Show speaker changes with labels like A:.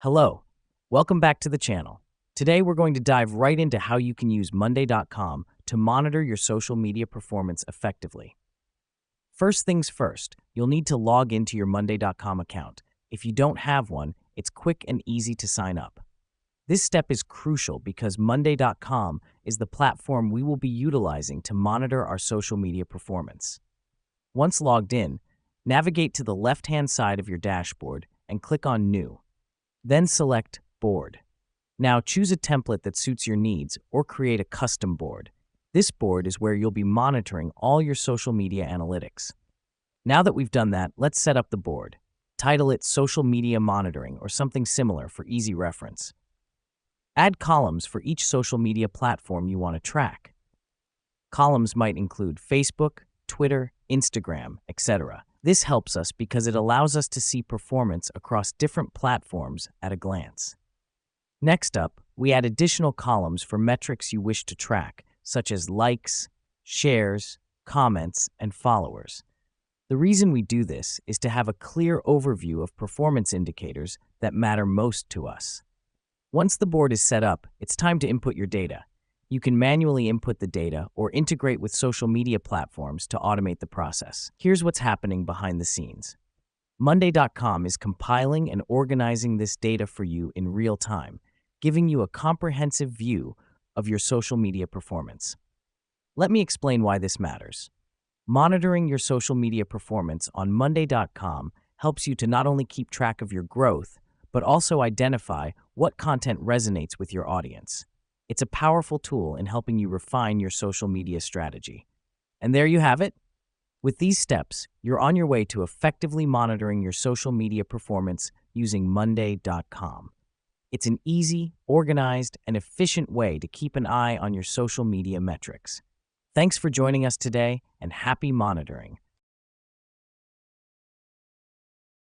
A: Hello, welcome back to the channel. Today we're going to dive right into how you can use Monday.com to monitor your social media performance effectively. First things first, you'll need to log into your Monday.com account. If you don't have one, it's quick and easy to sign up. This step is crucial because Monday.com is the platform we will be utilizing to monitor our social media performance. Once logged in, navigate to the left-hand side of your dashboard and click on New. Then select Board. Now choose a template that suits your needs or create a custom board. This board is where you'll be monitoring all your social media analytics. Now that we've done that, let's set up the board. Title it Social Media Monitoring or something similar for easy reference. Add columns for each social media platform you want to track. Columns might include Facebook, Twitter, Instagram, etc. This helps us because it allows us to see performance across different platforms at a glance. Next up, we add additional columns for metrics you wish to track, such as likes, shares, comments, and followers. The reason we do this is to have a clear overview of performance indicators that matter most to us. Once the board is set up, it's time to input your data. You can manually input the data or integrate with social media platforms to automate the process. Here's what's happening behind the scenes. Monday.com is compiling and organizing this data for you in real time, giving you a comprehensive view of your social media performance. Let me explain why this matters. Monitoring your social media performance on Monday.com helps you to not only keep track of your growth, but also identify what content resonates with your audience. It's a powerful tool in helping you refine your social media strategy. And there you have it. With these steps, you're on your way to effectively monitoring your social media performance using Monday.com. It's an easy, organized, and efficient way to keep an eye on your social media metrics. Thanks for joining us today, and happy monitoring.